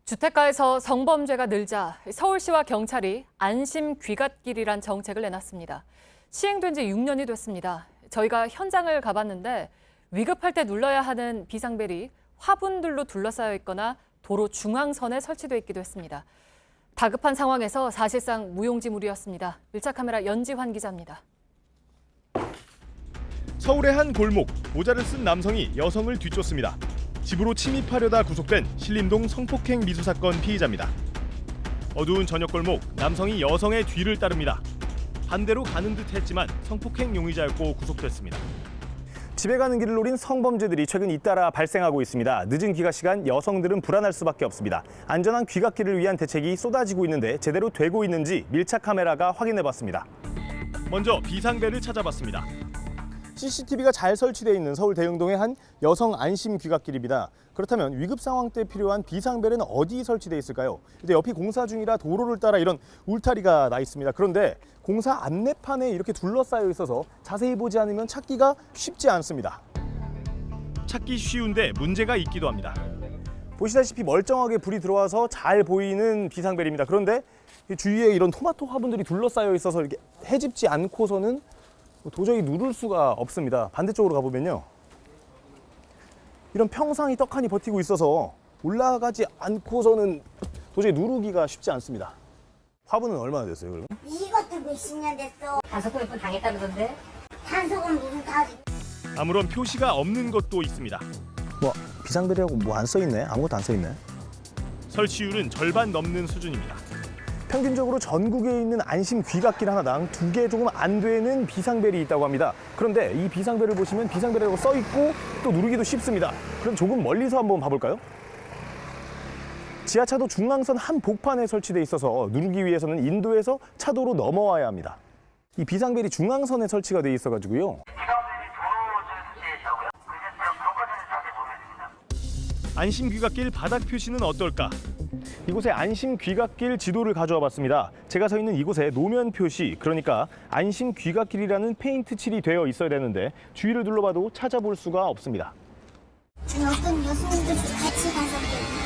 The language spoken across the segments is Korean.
주택가에서 성범죄가 늘자 서울시와 경찰이 안심 귀갓길이란 정책을 내놨습니다. 시행된 지 6년이 됐습니다. 저희가 현장을 가봤는데 위급할 때 눌러야 하는 비상벨이 화분들로 둘러싸여 있거나 도로 중앙선에 설치돼 있기도 했습니다. 다급한 상황에서 사실상 무용지물이었습니다. 밀착 카메라 연지환 기자입니다. 서울의 한 골목, 모자를 쓴 남성이 여성을 뒤쫓습니다. 집으로 침입하려다 구속된 신림동 성폭행 미수 사건 피의자입니다. 어두운 저녁 골목, 남성이 여성의 뒤를 따릅니다. 반대로 가는 듯 했지만 성폭행 용의자였고 구속됐습니다. 집에 가는 길을 노린 성범죄들이 최근 잇따라 발생하고 있습니다. 늦은 귀가 시간 여성들은 불안할 수밖에 없습니다. 안전한 귀갓길을 위한 대책이 쏟아지고 있는데 제대로 되고 있는지 밀착 카메라가 확인해봤습니다. 먼저 비상벨을 찾아봤습니다. CCTV가 잘 설치되어 있는 서울 대흥동의 한 여성 안심 귀갓길입니다. 그렇다면 위급 상황 때 필요한 비상벨은 어디 설치되어 있을까요? 근데 옆이 공사 중이라 도로를 따라 이런 울타리가 나 있습니다. 그런데 공사 안내판에 이렇게 둘러싸여 있어서 자세히 보지 않으면 찾기가 쉽지 않습니다. 찾기 쉬운데 문제가 있기도 합니다. 보시다시피 멀쩡하게 불이 들어와서 잘 보이는 비상벨입니다. 그런데 주위에 이런 토마토 화분들이 둘러싸여 있어서 이렇게 해집지 않고서는 도저히 누를 수가 없습니다. 반대쪽으로 가보면요. 이런 평상이 떡하니 버티고 있어서 올라가지 않고서는 도저히 누르기가 쉽지 않습니다. 화분은 얼마나 됐어요, 그러면? 이것도 몇십 년 됐어. 단속금 몇 번 당했다던데? 단속은 무슨 다 아무런 표시가 없는 것도 있습니다. 비상벨이라고 뭐 안 써있네? 아무것도 안 써있네. 설치율은 절반 넘는 수준입니다. 평균적으로 전국에 있는 안심 귀갓길 하나당 2개 조금 안 되는 비상벨이 있다고 합니다. 그런데 이 비상벨을 보시면 비상벨이라고 써 있고 또 누르기도 쉽습니다. 그럼 조금 멀리서 한번 봐볼까요? 지하차도 중앙선 한 복판에 설치돼 있어서 누르기 위해서는 인도에서 차도로 넘어와야 합니다. 이 비상벨이 중앙선에 설치가 돼 있어가지고요. 안심 귀갓길 바닥 표시는 어떨까? 이곳에 안심 귀갓길 지도를 가져와 봤습니다. 제가 서 있는 이곳에 노면 표시, 그러니까 안심 귀갓길이라는 페인트 칠이 되어 있어야 되는데 주위를 둘러봐도 찾아볼 수가 없습니다. 어떤 여성들 같이 가서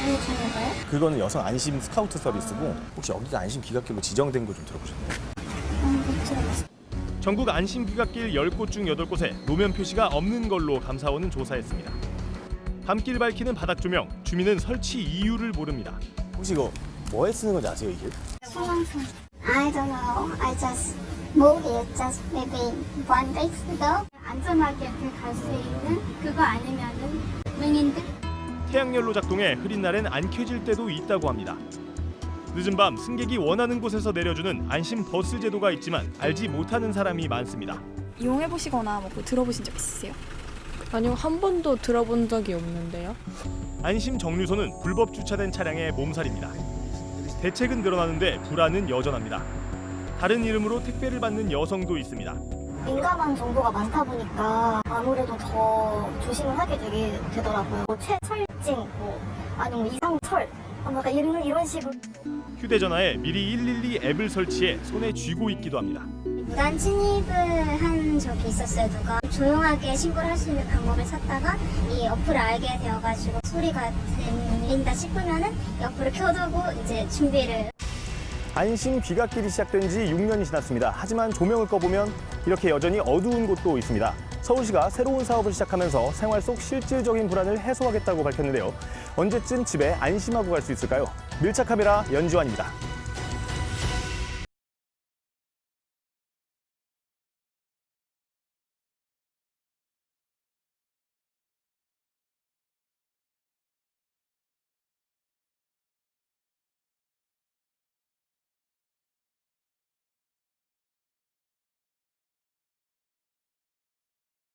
보여주는 거예요? 그거는 여성 안심 스카우트 서비스고 혹시 여기가 안심 귀갓길로 지정된 거 좀 들어보셨나요? 못 들어봤어요. 전국 안심 귀갓길 10곳 중 8곳에 노면 표시가 없는 걸로 감사원은 조사했습니다. 밤길 밝히는 바닥 조명, 주민은 설치 이유를 모릅니다. 혹시 이거 뭐에 쓰는 건지 아세요, 이게? 소방선. I don't know. I just moved it just maybe 1 week ago. 안전하게 갈 수 있는 그거 아니면은 맹인들 태양열로 작동해 흐린 날엔 안 켜질 때도 있다고 합니다. 늦은 밤 승객이 원하는 곳에서 내려주는 안심 버스 제도가 있지만 알지 못하는 사람이 많습니다. 이용해보시거나 뭐 들어보신 적 있으세요? 아니요, 한 번도 들어본 적이 없는데요. 안심 정류소는 불법 주차된 차량의 몸살입니다. 대책은 늘어나는데 불안은 여전합니다. 다른 이름으로 택배를 받는 여성도 있습니다. 민감한 정보가 많다 보니까 아무래도 더 조심을 하게 되더라고요. 최철증, 아니면 이상철, 약간 이런 식으로. 휴대전화에 미리 112 앱을 설치해 손에 쥐고 있기도 합니다. 무단 침입을 한 적이 있었어요. 누가 조용하게 신고를 할 수 있는 방법을 찾다가 이 어플을 알게 되어가지고 소리가 들린다 싶으면은 이 어플을 켜두고 이제 준비를. 안심 귀갓길이 시작된 지 6년이 지났습니다. 하지만 조명을 꺼보면 이렇게 여전히 어두운 곳도 있습니다. 서울시가 새로운 사업을 시작하면서 생활 속 실질적인 불안을 해소하겠다고 밝혔는데요. 언제쯤 집에 안심하고 갈 수 있을까요? 밀착 카메라 연지환입니다.